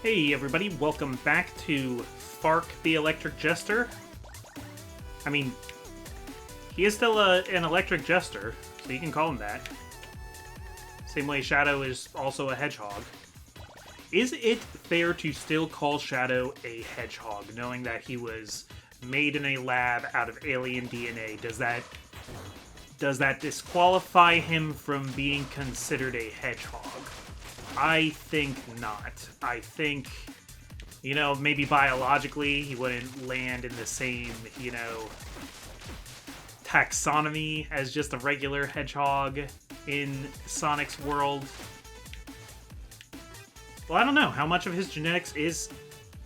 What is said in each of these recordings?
Hey everybody, welcome back to Fark the Electric Jester. I mean, he is still an Electric Jester, so you can call him that. Same way Shadow is also a hedgehog. Is it fair to still call Shadow a hedgehog, knowing that he was made in a lab out of alien DNA? Does that disqualify him from being considered a hedgehog? I think not. I think, maybe biologically he wouldn't land in the same, taxonomy as just a regular hedgehog in Sonic's world. Well, I don't know. How much of his genetics is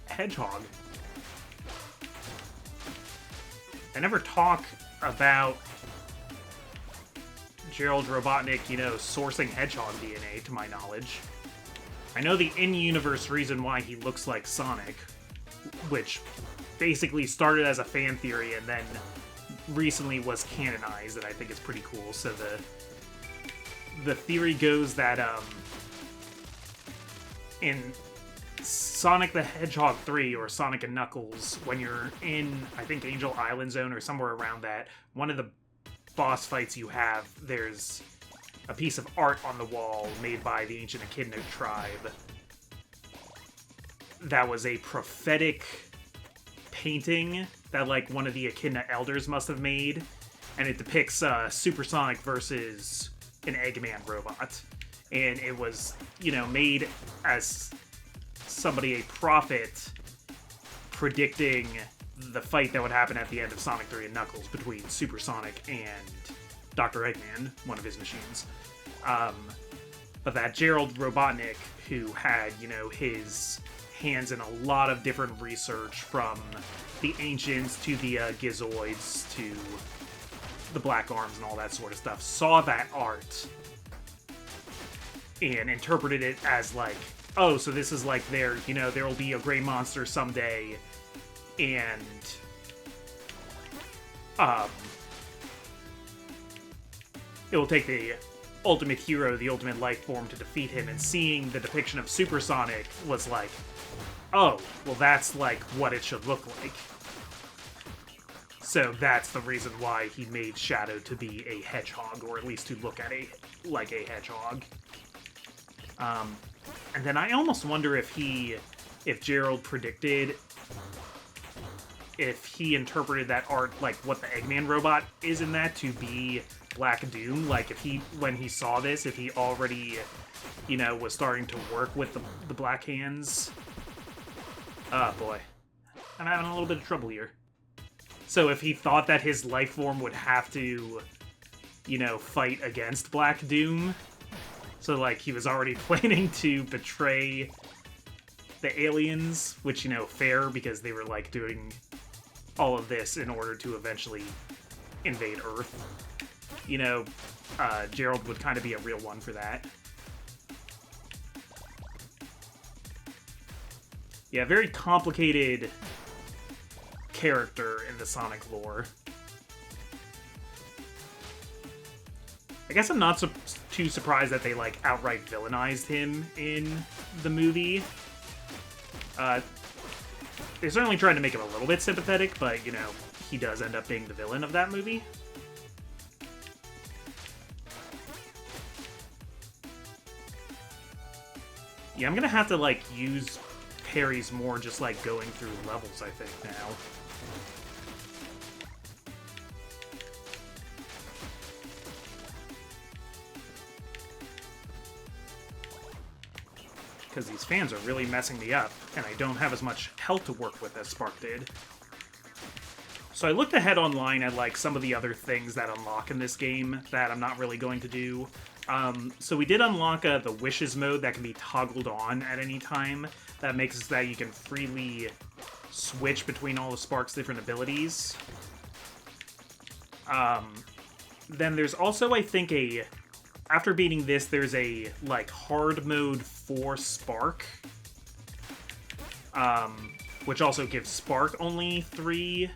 hedgehog? I never talk about Gerald Robotnik, sourcing hedgehog DNA, to my knowledge. I know the in-universe reason why he looks like Sonic, which basically started as a fan theory and then recently was canonized, and I think it's pretty cool. So the theory goes that in Sonic the Hedgehog 3 or Sonic and Knuckles, when you're in, I think, Angel Island Zone or somewhere around that, one of the boss fights you have, there's a piece of art on the wall made by the ancient Echidna tribe that was a prophetic painting that one of the Echidna elders must have made, and it depicts Supersonic versus an Eggman robot, and it was made as somebody, a prophet, predicting the fight that would happen at the end of Sonic 3 and Knuckles between Supersonic and Dr. Eggman, one of his machines. But that Gerald Robotnik, who had, his hands in a lot of different research, from the Ancients to the Gizoids to the Black Arms and all that sort of stuff, saw that art and interpreted it as oh, so this is there will be a gray monster someday, and it will take the ultimate hero, the ultimate life form, to defeat him. And seeing the depiction of Supersonic was oh, well, that's what it should look like. So that's the reason why he made Shadow to be a hedgehog, or at least to look at a hedgehog. And then I almost wonder if Gerald predicted, if he interpreted that art, what the Eggman robot is in that, to be Black Doom. When he saw this, if he already, was starting to work with the Black Hands. Oh boy. I'm having a little bit of trouble here. So if he thought that his life form would have to, fight against Black Doom, so he was already planning to betray the aliens, which, fair, because they were doing all of this in order to eventually invade Earth. Gerald would kind of be a real one for that. Yeah, very complicated character in the Sonic lore. I guess I'm not too surprised that they, outright villainized him in the movie. They certainly tried to make him a little bit sympathetic, but, he does end up being the villain of that movie. Yeah, I'm gonna have to, use parries more, just, going through levels, I think, now. Because these fans are really messing me up, and I don't have as much health to work with as Spark did. So I looked ahead online at, some of the other things that unlock in this game that I'm not really going to do. So we did unlock the Wishes mode that can be toggled on at any time. That makes it so that you can freely switch between all of Spark's different abilities. Then there's also, I think, after beating this, there's a, hard mode for Spark. Which also gives Spark only 3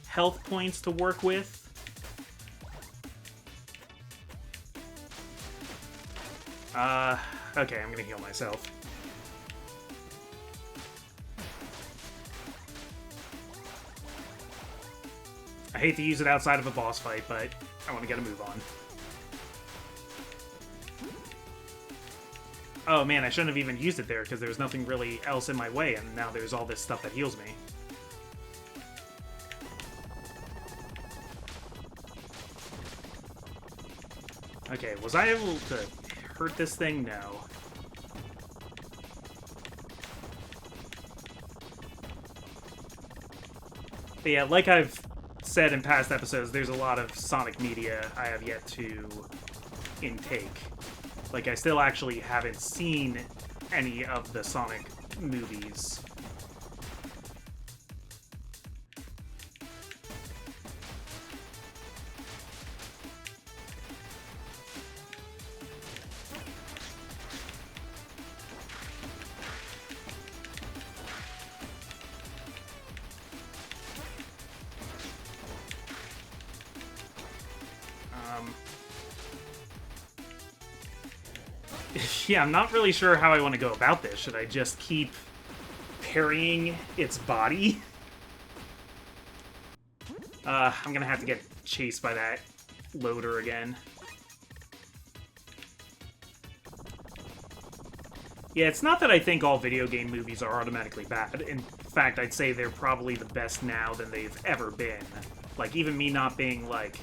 health points to work with. Okay, I'm gonna heal myself. I hate to use it outside of a boss fight, but I want to get a move on. Oh man, I shouldn't have even used it there because there's nothing really else in my way, and now there's all this stuff that heals me. Okay, was I able to hurt this thing? No. But yeah, like I've said in past episodes, there's a lot of Sonic media I have yet to intake. Like, I still actually haven't seen any of the Sonic movies. Yeah, I'm not really sure how I want to go about this. Should I just keep parrying its body? I'm gonna have to get chased by that loader again. Yeah, it's not that I think all video game movies are automatically bad. In fact, I'd say they're probably the best now than they've ever been. Like, even me not being, like,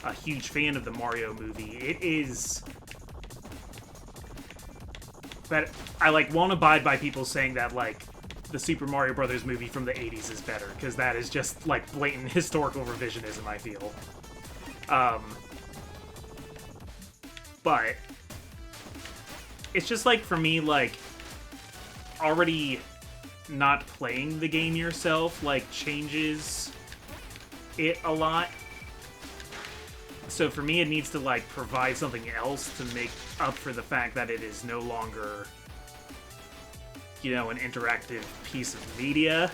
a huge fan of the Mario movie, it is... But I, like, won't abide by people saying that, like, the Super Mario Brothers movie from the 80s is better, because that is just, like, blatant historical revisionism, I feel. But it's just, like, for me, like, already not playing the game yourself, like, changes it a lot. So for me, it needs to, like, provide something else to make up for the fact that it is no longer, you know, an interactive piece of media.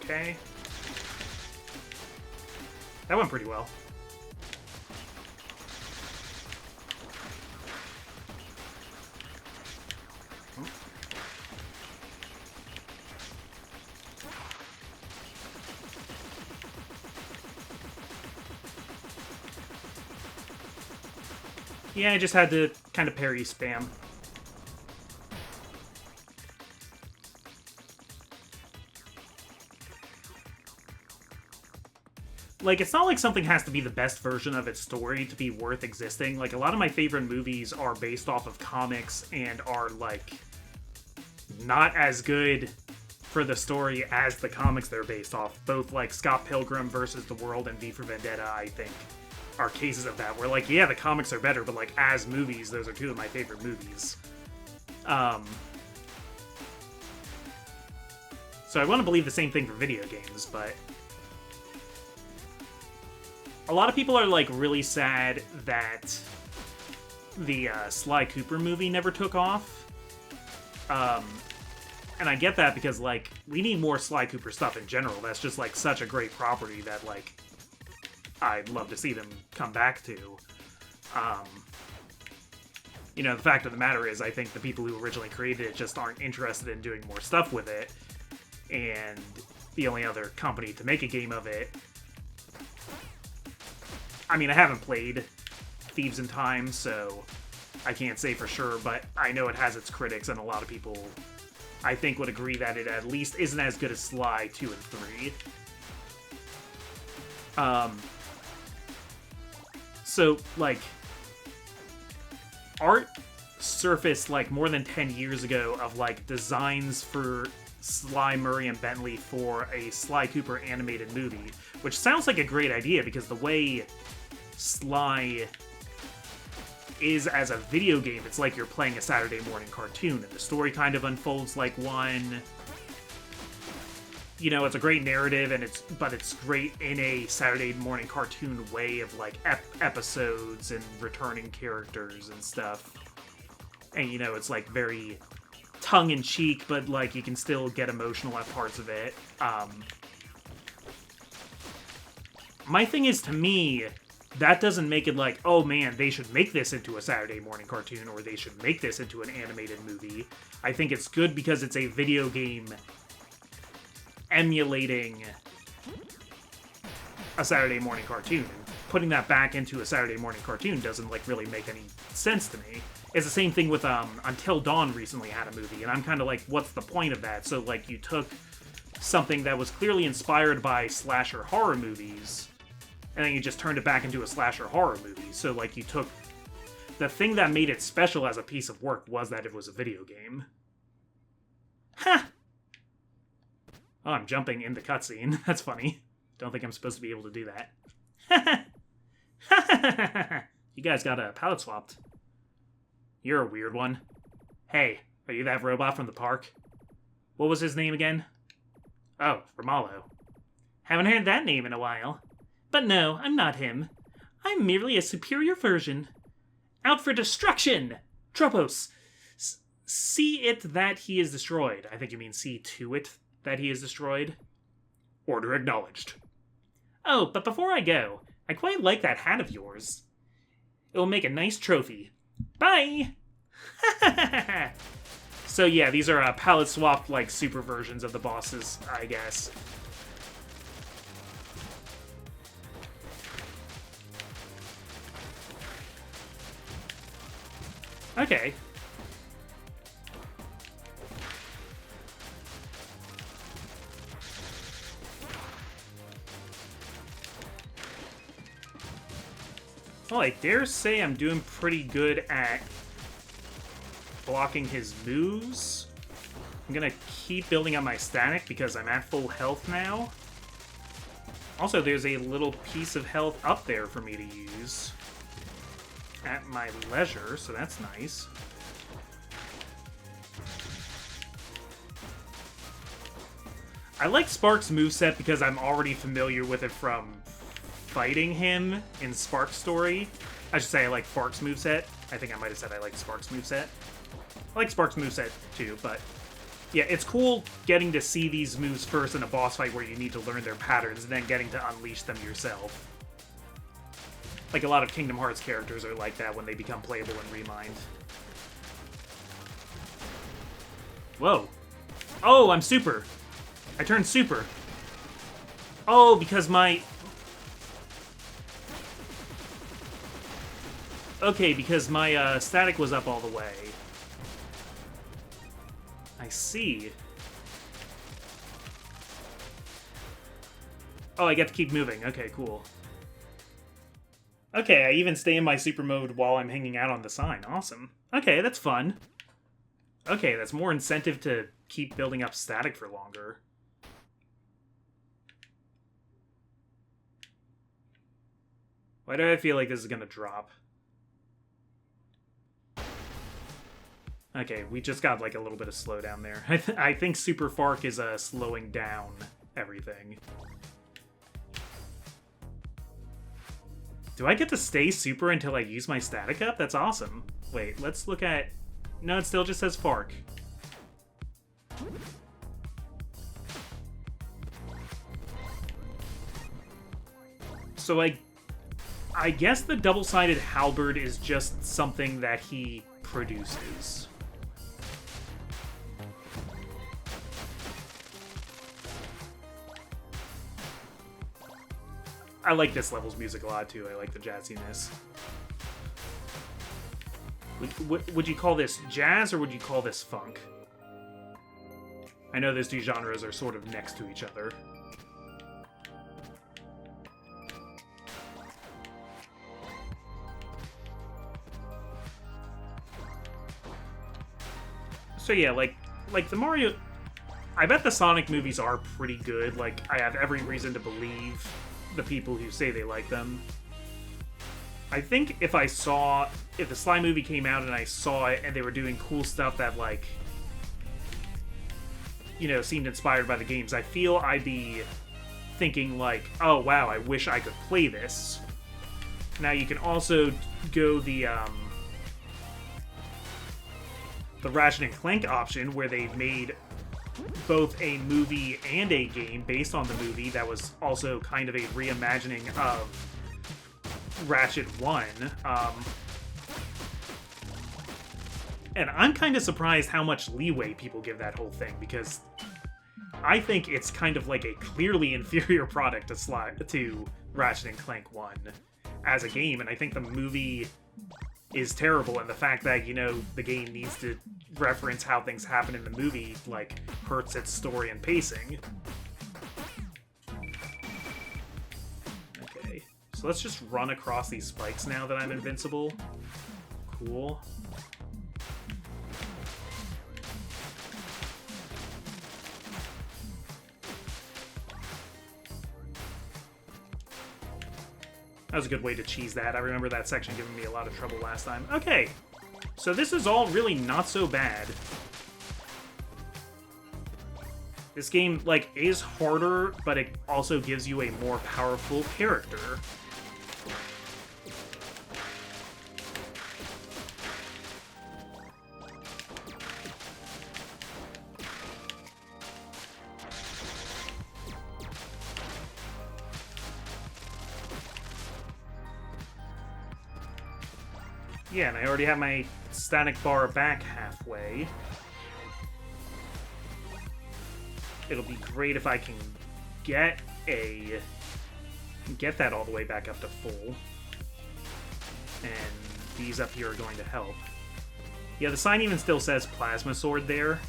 Okay. That went pretty well. Yeah, I just had to kind of parry spam. Like, it's not like something has to be the best version of its story to be worth existing. Like, a lot of my favorite movies are based off of comics and are, like, not as good for the story as the comics they're based off. Both, like, Scott Pilgrim versus the World and V for Vendetta, I think, are cases of that, where, like, yeah, the comics are better, but, like, as movies, those are two of my favorite movies. So I want to believe the same thing for video games, but a lot of people are, like, really sad that the Sly Cooper movie never took off. And I get that because, like, we need more Sly Cooper stuff in general. That's just, like, such a great property that, like, I'd love to see them come back to. You know, the fact of the matter is, I think the people who originally created it just aren't interested in doing more stuff with it. And the only other company to make a game of it... I mean, I haven't played Thieves in Time, so I can't say for sure, but I know it has its critics, and a lot of people, I think, would agree that it at least isn't as good as Sly 2 and 3. So, like, art surfaced, like, more than 10 years ago of, like, designs for Sly, Murray, and Bentley for a Sly Cooper animated movie, which sounds like a great idea because the way Sly is as a video game, it's like you're playing a Saturday morning cartoon, and the story kind of unfolds like one. You know, it's a great narrative, and but it's great in a Saturday morning cartoon way of, like, episodes and returning characters and stuff. And, you know, it's, like, very tongue-in-cheek, but, like, you can still get emotional at parts of it. My thing is, to me, that doesn't make it like, oh man, they should make this into a Saturday morning cartoon, or they should make this into an animated movie. I think it's good because it's a video game emulating a Saturday morning cartoon. Putting that back into a Saturday morning cartoon doesn't, like, really make any sense to me. It's the same thing with, Until Dawn recently had a movie, and I'm kind of like, what's the point of that? So, like, you took something that was clearly inspired by slasher horror movies, and then you just turned it back into a slasher horror movie. So, like, you took... The thing that made it special as a piece of work was that it was a video game. Ha! Oh, I'm jumping in the cutscene. That's funny. Don't think I'm supposed to be able to do that. You guys got a palette swapped. You're a weird one. Hey, are you that robot from the park? What was his name again? Oh, Romalo. Haven't heard that name in a while. But no, I'm not him. I'm merely a superior version. Out for destruction! Tropos! See it that he is destroyed. I think you mean see to it that he is destroyed. Order acknowledged. Oh, but before I go, I quite like that hat of yours. It will make a nice trophy. Bye! So yeah, these are palette swapped, like, super versions of the bosses, I guess. Okay. Well, I dare say I'm doing pretty good at blocking his moves. I'm gonna keep building up my static because I'm at full health now. Also, there's a little piece of health up there for me to use at my leisure, so that's nice. I like Spark's moveset because I'm already familiar with it from fighting him in Spark's story. I should say I like Spark's moveset. I think I might have said I like Spark's moveset. I like Spark's moveset too, but yeah, it's cool getting to see these moves first in a boss fight where you need to learn their patterns and then getting to unleash them yourself. Like, a lot of Kingdom Hearts characters are like that when they become playable in Remind. Whoa. Oh, I'm super. I turned super. Oh, because my... Okay, because my static was up all the way. I see. Oh, I get to keep moving. Okay, cool. Okay, I even stay in my super mode while I'm hanging out on the sign. Awesome. Okay, that's fun. Okay, that's more incentive to keep building up static for longer. Why do I feel like this is gonna drop? Okay, we just got like a little bit of slowdown there. I think Super Fark is slowing down everything. Do I get to stay super until I use my static up? That's awesome. Wait, let's look at... No, it still just says Fark. So I guess the double-sided halberd is just something that he produces. I like this level's music a lot, too. I like the jazziness. Would you call this jazz, or would you call this funk? I know those two genres are sort of next to each other. So yeah, like the Mario... I bet the Sonic movies are pretty good. Like, I have every reason to believe the people who say they like them. I think if the Sly movie came out and I saw it and they were doing cool stuff that, like, you know, seemed inspired by the games, I feel I'd be thinking, like, oh wow, I wish I could play this. Now you can also go the Ratchet and Clank option, where they've made both a movie and a game based on the movie that was also kind of a reimagining of Ratchet 1. And I'm kind of surprised how much leeway people give that whole thing, because I think it's kind of like a clearly inferior product to Ratchet and Clank 1 as a game, and I think the movie is terrible, and the fact that, you know, the game needs to reference how things happen in the movie, like, hurts its story and pacing. Okay, so let's just run across these spikes now that I'm invincible. Cool. That was a good way to cheese that. I remember that section giving me a lot of trouble last time. Okay, so this is all really not so bad. This game, like, is harder, but it also gives you a more powerful character. Yeah, and I already have my static bar back halfway. It'll be great if I can get that all the way back up to full. And these up here are going to help. Yeah, the sign even still says Plasma Sword there.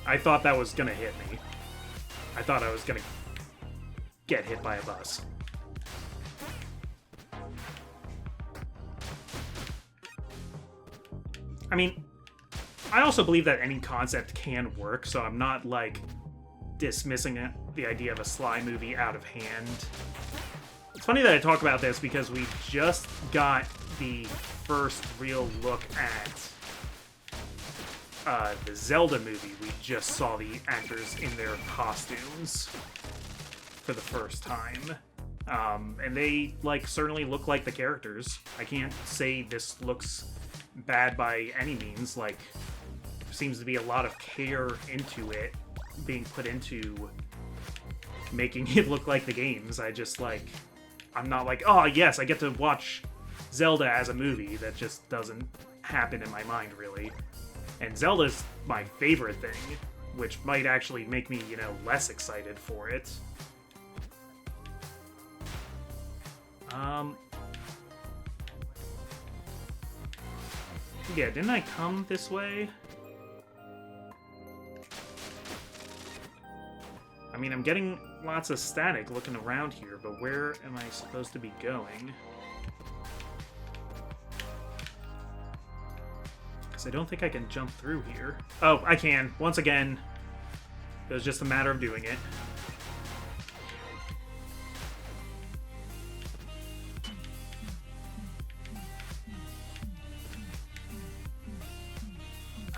I thought that was gonna hit me. I thought I was gonna get hit by a bus. I mean, I also believe that any concept can work, so I'm not, like, dismissing the idea of a Sly movie out of hand. It's funny that I talk about this because we just got the first real look at the Zelda movie. We just saw the actors in their costumes for the first time. And they, like, certainly look like the characters. I can't say this looks bad by any means. Like, there seems to be a lot of care into it being put into making it look like the games. I just, like, I'm not like, oh yes, I get to watch Zelda as a movie. That just doesn't happen in my mind, really. And Zelda's my favorite thing, which might actually make me, you know, less excited for it. Yeah, didn't I come this way? I mean, I'm getting lots of static looking around here, but where am I supposed to be going? Because I don't think I can jump through here. Oh, I can. Once again, it was just a matter of doing it.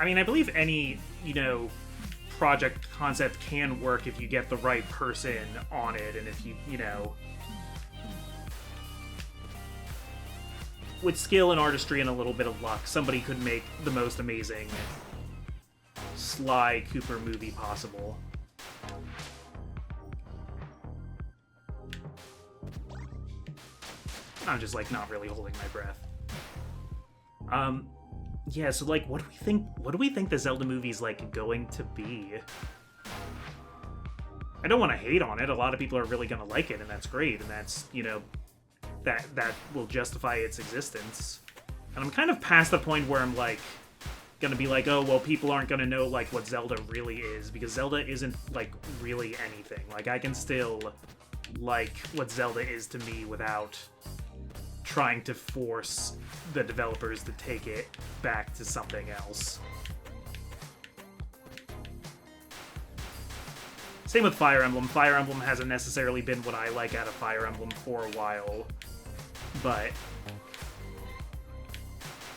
I mean, I believe any, you know, project concept can work if you get the right person on it, and if you know, with skill and artistry and a little bit of luck, somebody could make the most amazing Sly Cooper movie possible. I'm just, like, not really holding my breath. Yeah, so, like, what do we think the Zelda movie's, like, going to be? I don't want to hate on it. A lot of people are really going to like it, and that's great, and that's, you know, that will justify its existence. And I'm kind of past the point where I'm, like, gonna be like, oh, well, people aren't gonna know, like, what Zelda really is, because Zelda isn't, like, really anything. Like, I can still like what Zelda is to me without trying to force the developers to take it back to something else. Same with Fire Emblem. Fire Emblem hasn't necessarily been what I like out of Fire Emblem for a while, but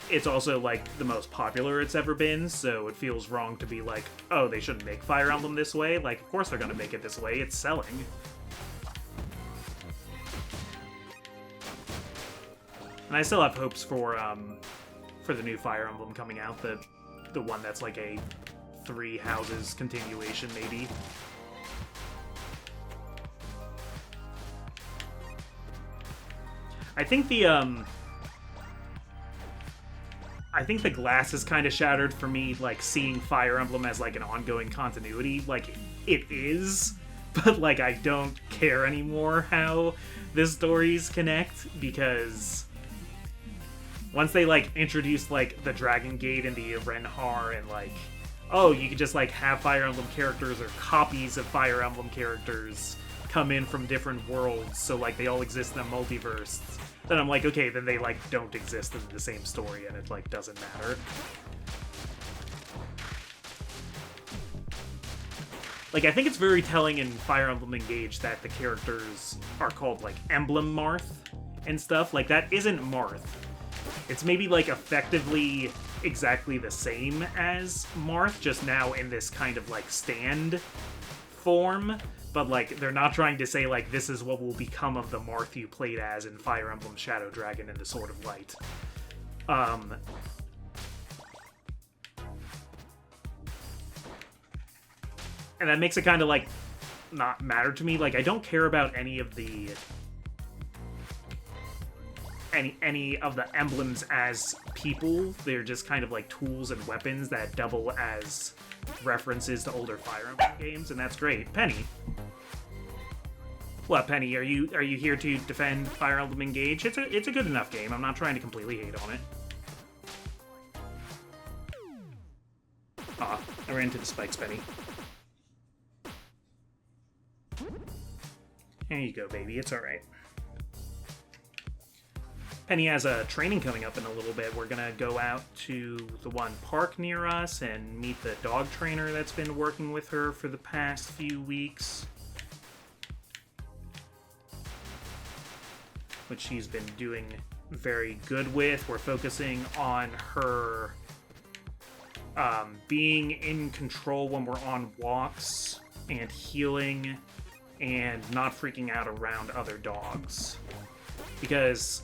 it's also, like, the most popular it's ever been, so it feels wrong to be like, oh, they shouldn't make Fire Emblem this way. Like, of course they're gonna make it this way. It's selling. And I still have hopes for the new Fire Emblem coming out, the one that's like a 3 houses continuation, maybe. I think the I think the glass is kind of shattered for me, like, seeing Fire Emblem as, like, an ongoing continuity. Like, it is, but, like, I don't care anymore how the stories connect, because once they, like, introduced, like, the Dragon Gate and the Renhar, and, like, oh, you could just, like, have Fire Emblem characters or copies of Fire Emblem characters come in from different worlds, so, like, they all exist in a multiverse. Then I'm like, okay, then they, like, don't exist in the same story, and it, like, doesn't matter. Like, I think it's very telling in Fire Emblem Engage that the characters are called, like, Emblem Marth and stuff. Like, that isn't Marth. It's maybe, like, effectively exactly the same as Marth, just now in this kind of, like, stand form. But, like, they're not trying to say, like, this is what will become of the Marth you played as in Fire Emblem Shadow Dragon and the Sword of Light. And that makes it kind of, like, not matter to me. Like, I don't care about any of the emblems as people. They're just kind of like tools and weapons that double as references to older Fire Emblem games, and that's great. Penny. What, Penny? Are you here to defend Fire Emblem Engage? It's a good enough game. I'm not trying to completely hate on it. I ran into the spikes, Penny. There you go, baby. It's alright. Penny has a training coming up in a little bit. We're gonna go out to the one park near us and meet the dog trainer that's been working with her for the past few weeks. Which she's been doing very good with. We're focusing on her being in control when we're on walks and healing and not freaking out around other dogs. Because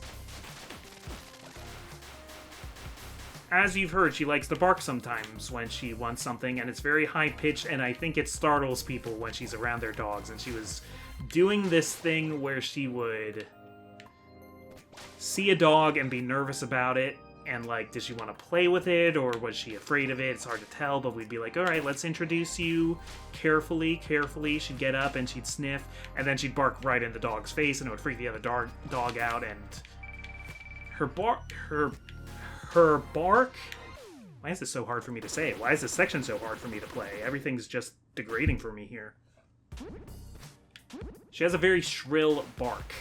as you've heard, she likes to bark sometimes when she wants something, and it's very high-pitched, and I think it startles people when she's around their dogs. And she was doing this thing where she would see a dog and be nervous about it, and, like, did she want to play with it, or was she afraid of it? It's hard to tell, but we'd be like, alright, let's introduce you carefully. She'd get up, and she'd sniff, and then she'd bark right in the dog's face, and it would freak the other dog out, and her bark... Why is this so hard for me to say? Why is this section so hard for me to play? Everything's just degrading for me here. She has a very shrill bark.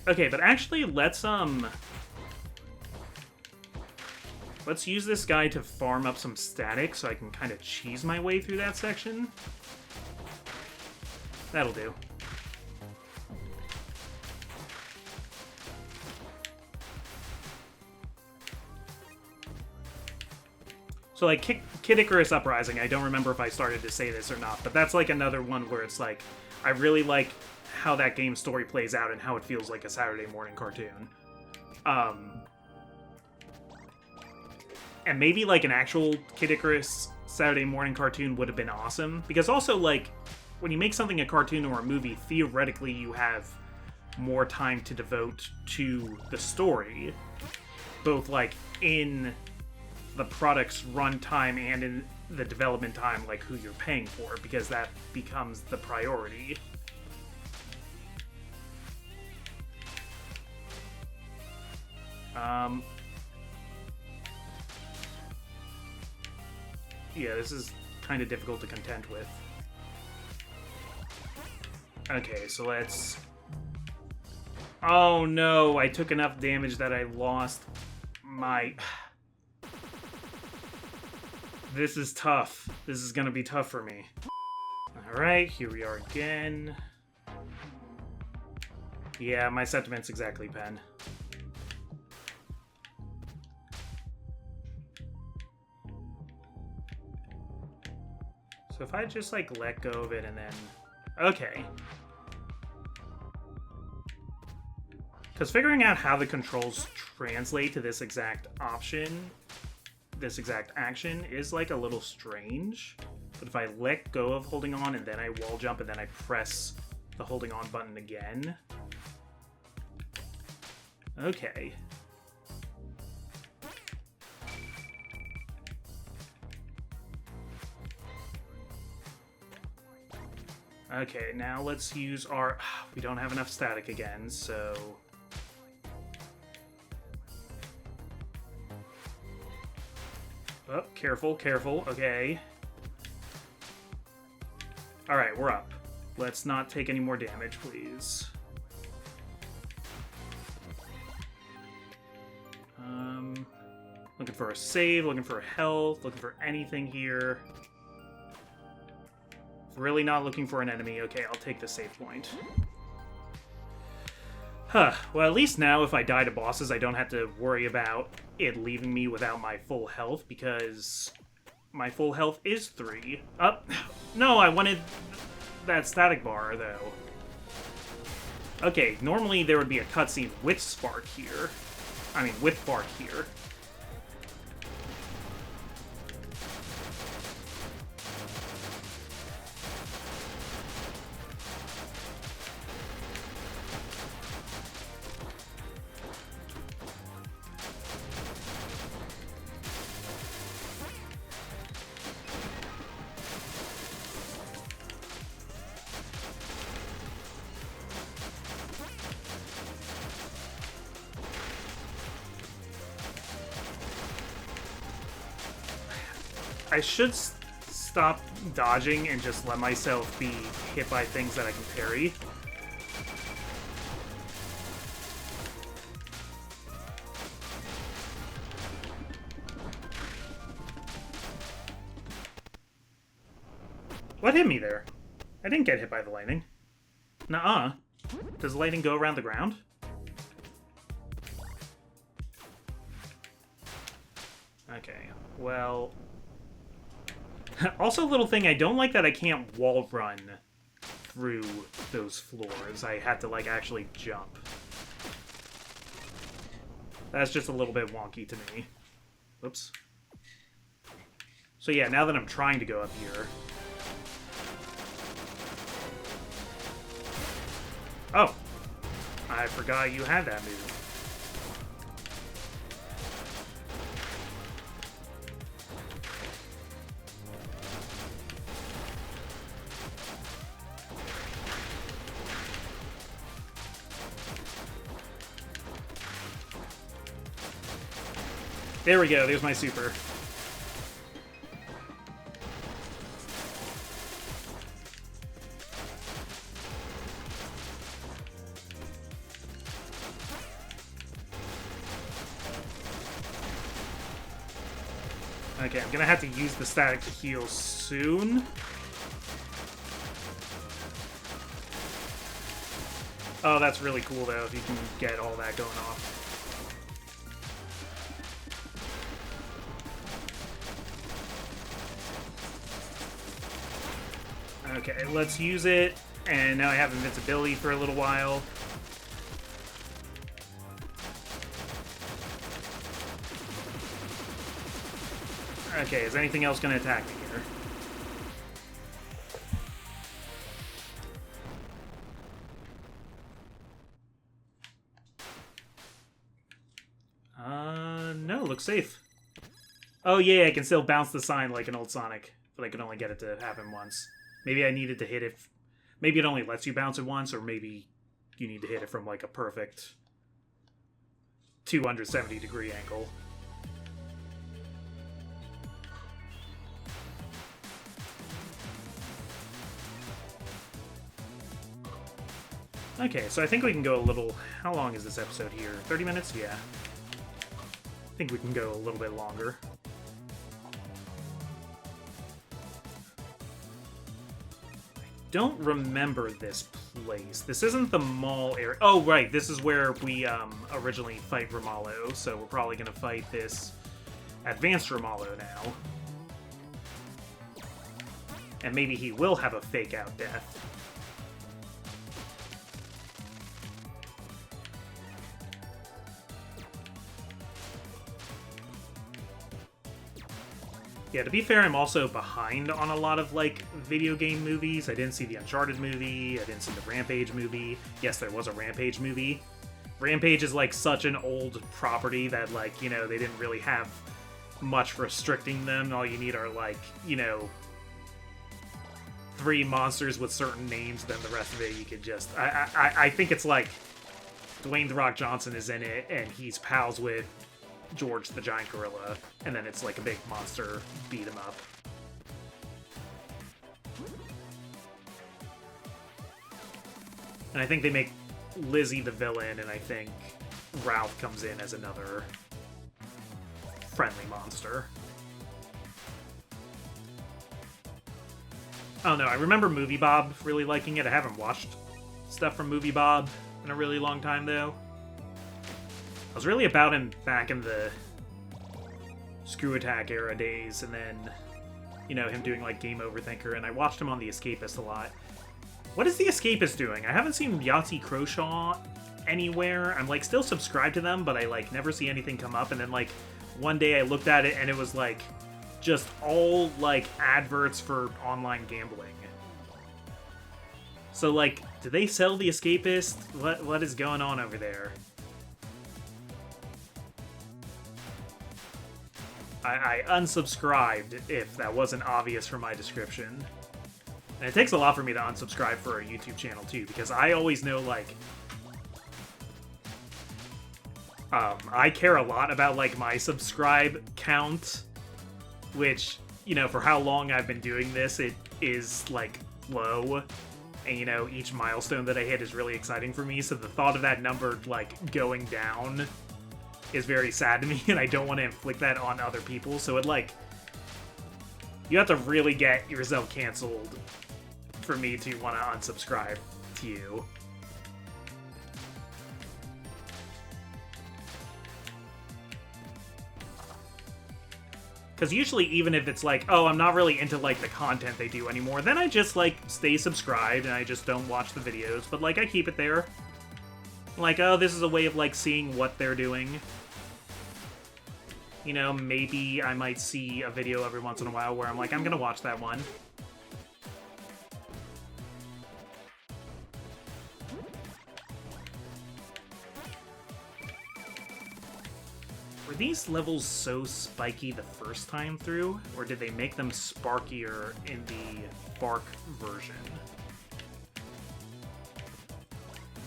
Okay, but actually, let's use this guy to farm up some static so I can kind of cheese my way through that section. That'll do. So, like, Kid Icarus Uprising, I don't remember if I started to say this or not, but that's, like, another one where it's, like, I really like how that game's story plays out and how it feels like a Saturday morning cartoon. And maybe, like, an actual Kid Icarus Saturday morning cartoon would have been awesome. Because also, like, when you make something a cartoon or a movie, theoretically you have more time to devote to the story. Both, like, in the product's runtime and in the development time, like, who you're paying for. Because that becomes the priority. Yeah, this is kind of difficult to contend with. Okay, so let's... Oh no, I took enough damage that I lost my... This is tough. This is gonna be tough for me. Alright, here we are again. Yeah, my sentiments exactly, Pen. So if I just, like, let go of it and then... Okay. Because figuring out how the controls translate to this exact option, this exact action, is like a little strange. But if I let go of holding on and then I wall jump and then I press the holding on button again... Okay. Okay, now let's use our... We don't have enough static again, so... Oh, careful, careful. Okay. Alright, we're up. Let's not take any more damage, please. Looking for a save, looking for health, looking for anything here. Really not looking for an enemy. Okay, I'll take the save point. Huh. Well, at least now if I die to bosses, I don't have to worry about it leaving me without my full health, because my full health is 3. No, I wanted that static bar, though. Okay, normally there would be a cutscene with Spark here. I mean, with Bark here. I should stop dodging and just let myself be hit by things that I can parry. What hit me there? I didn't get hit by the lightning. Nuh-uh. Does lightning go around the ground? Okay, well... Also, little thing, I don't like that I can't wall run through those floors. I have to, like, actually jump. That's just a little bit wonky to me. Whoops. So yeah, now that I'm trying to go up here... Oh! I forgot you had that move. There we go, there's my super. Okay, I'm gonna have to use the static to heal soon. Oh, that's really cool though, if you can get all that going off. Okay, let's use it, and now I have invincibility for a little while. Okay, is anything else going to attack me here? No, looks safe. Oh yeah, I can still bounce the sign like an old Sonic, but I can only get it to happen once. Maybe I needed to hit it... Maybe it only lets you bounce it once, or maybe you need to hit it from, like, a perfect 270-degree angle. Okay, so I think we can go a little... How long is this episode here? 30 minutes? Yeah. I think we can go a little bit longer. Don't remember this place. This isn't the mall area. Oh, right. This is where we originally fight Romalo, so we're probably going to fight this advanced Romalo now. And maybe he will have a fake-out death. Yeah, to be fair, I'm also behind on a lot of, like, video game movies. I didn't see the Uncharted movie. I didn't see the Rampage movie. Yes, there was a Rampage movie. Rampage is, like, such an old property that, like, you know, they didn't really have much restricting them. All you need are, like, you know, 3 monsters with certain names, then the rest of it you could just... I think it's, like, Dwayne "The Rock" Johnson is in it, and he's pals with George the Giant Gorilla, and then it's like a big monster beat 'em up. And I think they make Lizzie the villain, and I think Ralph comes in as another friendly monster. I don't know, I remember Movie Bob really liking it. I haven't watched stuff from Movie Bob in a really long time, though. I was really about him back in the Screw Attack era days, and then, you know, him doing, like, Game Over Thinker, and I watched him on The Escapist a lot. What is The Escapist doing? I haven't seen Yahtzee Croshaw anywhere. I'm, like, still subscribed to them, but I, like, never see anything come up, and then, like, one day I looked at it, and it was, like, just all, like, adverts for online gambling. So, like, do they sell The Escapist? What is going on over there? I unsubscribed if that wasn't obvious from my description. And it takes a lot for me to unsubscribe for a YouTube channel, too, because I always know, like... I care a lot about, like, my subscribe count, which, you know, for how long I've been doing this, it is, like, low. And, you know, each milestone that I hit is really exciting for me, so the thought of that number, like, going down is very sad to me, and I don't want to inflict that on other people, so it, like... You have to really get yourself canceled for me to want to unsubscribe to you. Because usually, even if it's like, oh, I'm not really into, like, the content they do anymore, then I just, like, stay subscribed and I just don't watch the videos. But, like, I keep it there. Like, oh, this is a way of, like, seeing what they're doing. You know, maybe I might see a video every once in a while where I'm like, I'm gonna watch that one. Were these levels so spiky the first time through, or did they make them sparkier in the Bark version?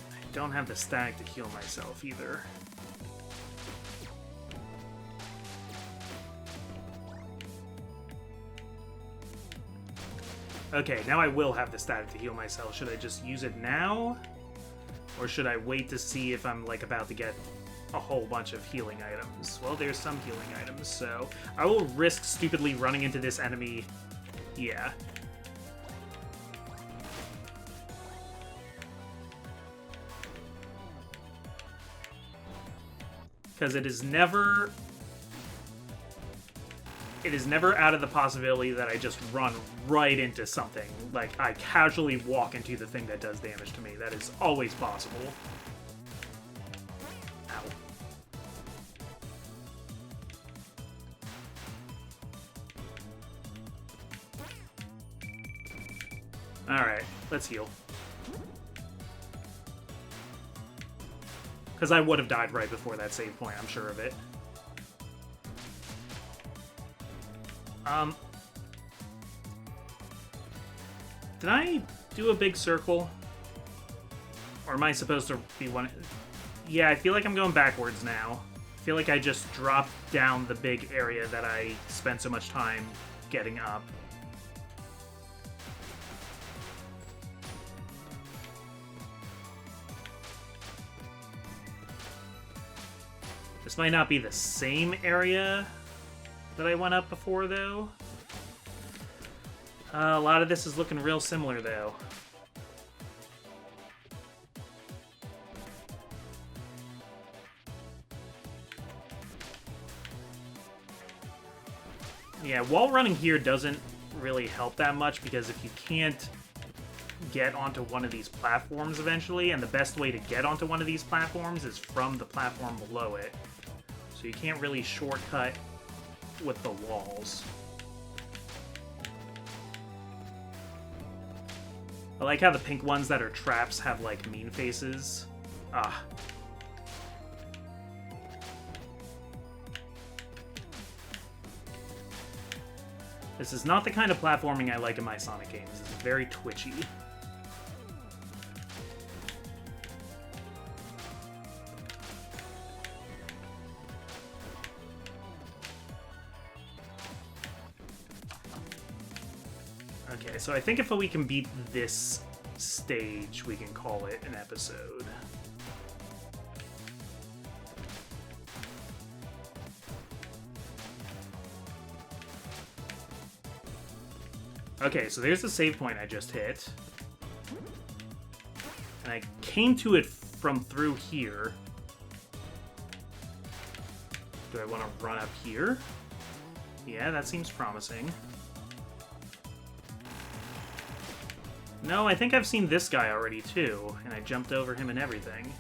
I don't have the stack to heal myself either. Okay, now I will have the static to heal myself. Should I just use it now? Or should I wait to see if I'm, like, about to get a whole bunch of healing items? Well, there's some healing items, so I will risk stupidly running into this enemy. Yeah. Because it is never out of the possibility that I just run right into something. Like, I casually walk into the thing that does damage to me. That is always possible. Ow. Alright, let's heal. Because I would have died right before that save point, I'm sure of it. Did I do a big circle? Or am I supposed to be one? Yeah, I feel like I'm going backwards now. I feel like I just dropped down the big area that I spent so much time getting up. This might not be the same area that I went up before, though. A lot of this is looking real similar, though. Yeah, wall running here doesn't really help that much, because if you can't get onto one of these platforms eventually, and the best way to get onto one of these platforms is from the platform below it, so you can't really shortcut with the walls. I like how the pink ones that are traps have, like, mean faces. Ah. This is not the kind of platforming I like in my Sonic games. This is very twitchy. Okay, so I think if we can beat this stage, we can call it an episode. Okay, so there's the save point I just hit. And I came to it from through here. Do I want to run up here? Yeah, that seems promising. No, I think I've seen this guy already, too, and I jumped over him and everything.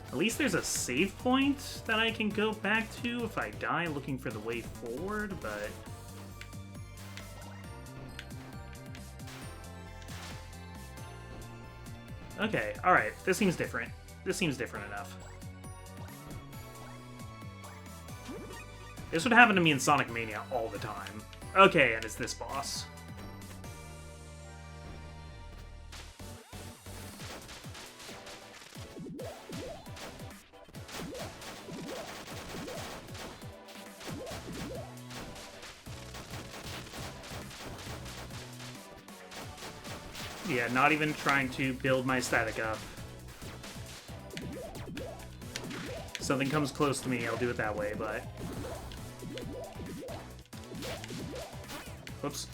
At least there's a save point that I can go back to if I die looking for the way forward, but... Okay, alright, this seems different. This seems different enough. This would happen to me in Sonic Mania all the time. Okay, and it's this boss. Yeah, not even trying to build my static up. Something comes close to me, I'll do it that way, but... Whoops.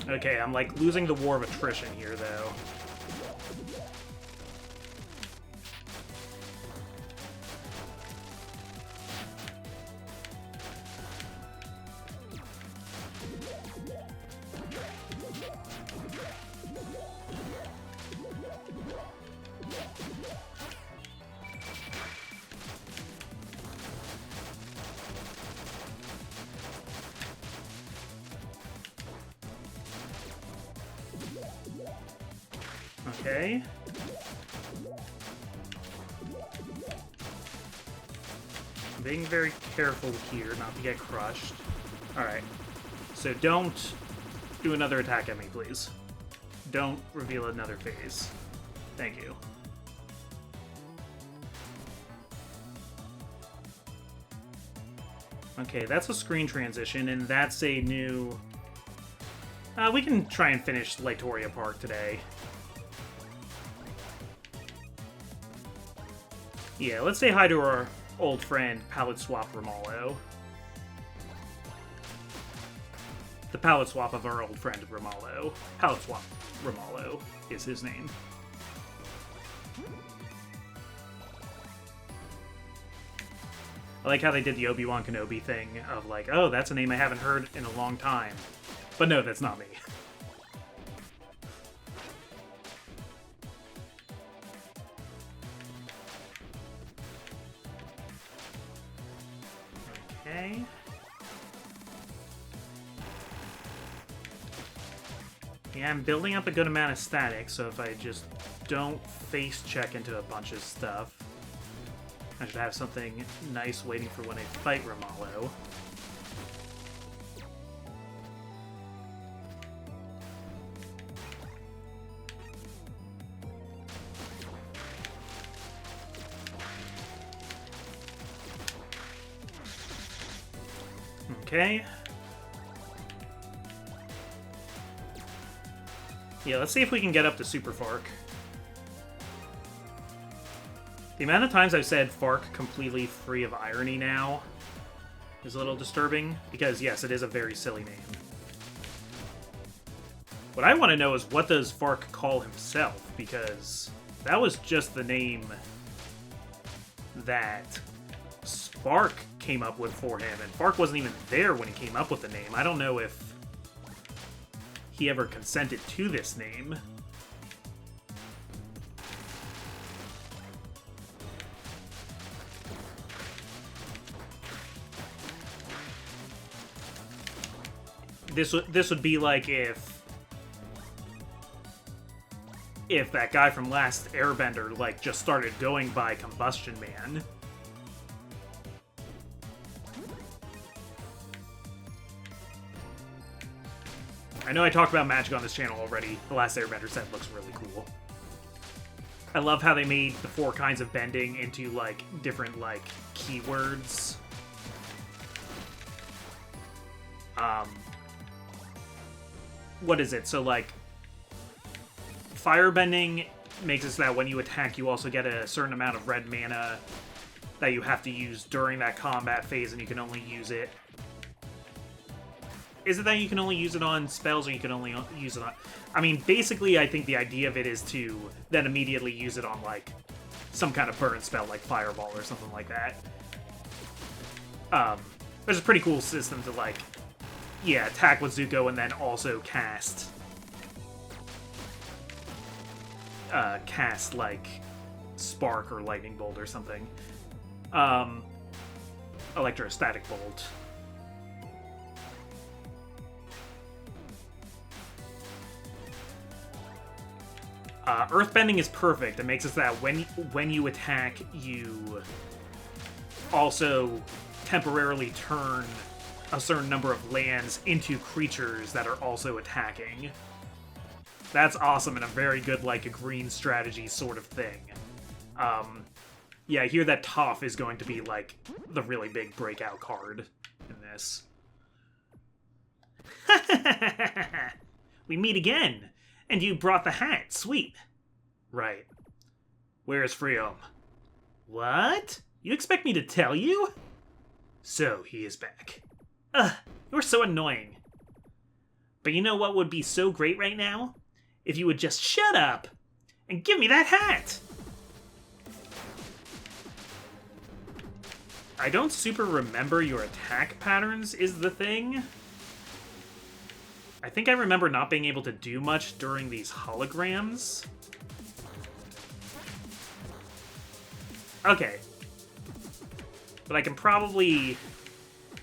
Okay, I'm like losing the war of attrition here, though. Okay. I'm being very careful here not to get crushed. Alright. So don't do another attack at me, please. Don't reveal another phase. Thank you. Okay, that's a screen transition, and that's a new... we can try and finish Latoria Park today. Yeah, let's say hi to our old friend, Palette Swap Romalo. The palette swap of our old friend, Romalo. Palette Swap Romalo is his name. I like how they did the Obi-Wan Kenobi thing of like, oh, that's a name I haven't heard in a long time. But no, that's not me. Okay. Yeah, I'm building up a good amount of static, so if I just don't face check into a bunch of stuff, I should have something nice waiting for when I fight Romalo. Okay. Yeah, let's see if we can get up to Super Fark. The amount of times I've said Fark completely free of irony now is a little disturbing, because yes, it is a very silly name. What I want to know is, what does Fark call himself? Because that was just the name that Spark came up with for him, and Fark wasn't even there when he came up with the name. I don't know if he ever consented to this name. This would be like if that guy from Last Airbender like just started going by Combustion Man. I know I talked about magic on this channel already. The Last Airbender set looks really cool. I love how they made the 4 kinds of bending into, like, different, like, keywords. What is it? So, like, firebending makes it so that when you attack, you also get a certain amount of red mana that you have to use during that combat phase, and you can only use it. Is it that you can only use it on spells, or you can only use it on... I mean, basically, I think the idea of it is to then immediately use it on, like, some kind of burn spell, like Fireball or something like that. There's a pretty cool system to, like, yeah, attack with Zuko and then also cast, like, Spark or Lightning Bolt or something. Electrostatic Bolt. Earthbending is perfect. It makes it so that when you attack, you also temporarily turn a certain number of lands into creatures that are also attacking. That's awesome and a very good, like, a green strategy sort of thing. Yeah, I hear that Toph is going to be, like, the really big breakout card in this. We meet again! And you brought the hat. Sweet. Right. Where's Freom? What? You expect me to tell you? So, he is back. Ugh, you're so annoying. But you know what would be so great right now? If you would just shut up and give me that hat! I don't super remember your attack patterns is the thing. I think I remember not being able to do much during these holograms. Okay. But I can probably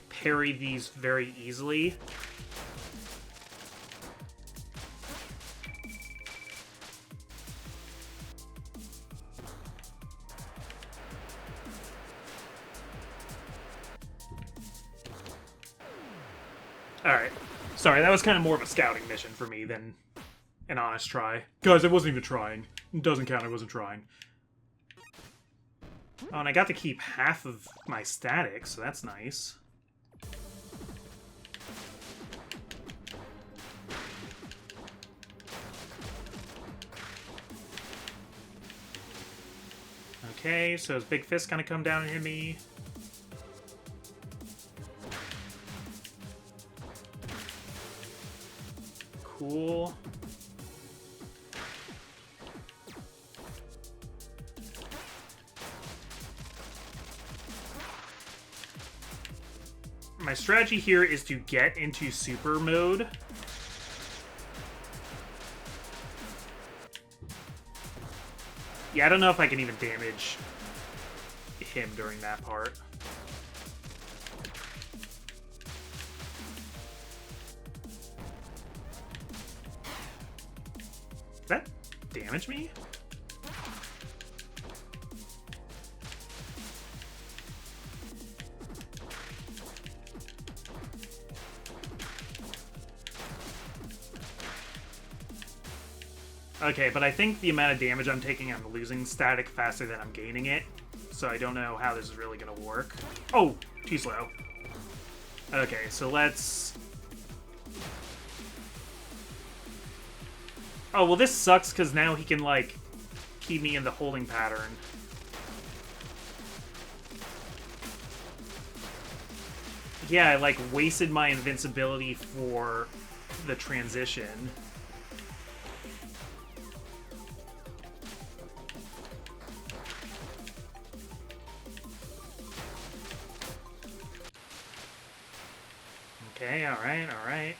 parry these very easily. Alright. Sorry, that was kind of more of a scouting mission for me than an honest try. Guys, I wasn't even trying. It doesn't count, I wasn't trying. Oh, and I got to keep half of my static, so that's nice. Okay, so his big fist gonna come down and hit me. Cool. My strategy here is to get into super mode. Yeah, I don't know if I can even damage him during that part. Did that damage me? Okay, but I think the amount of damage I'm taking, I'm losing static faster than I'm gaining it. So I don't know how this is really going to work. Oh, too slow. Okay, so let's... Oh, well, this sucks because now he can, like, keep me in the holding pattern. Yeah, I, like, wasted my invincibility for the transition. Okay, alright, alright.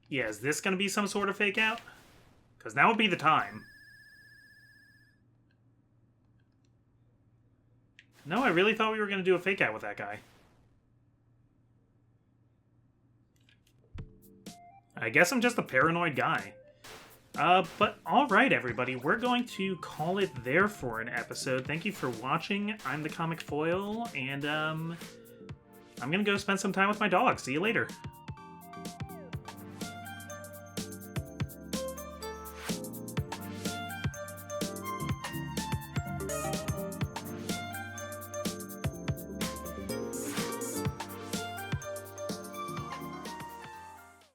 Yeah, is this gonna be some sort of fake out? Because now would be the time. No, I really thought we were going to do a fake out with that guy. I guess I'm just a paranoid guy. But alright, everybody, we're going to call it there for an episode. Thank you for watching. I'm the Comic Foil, and I'm gonna go spend some time with my dog. See you later.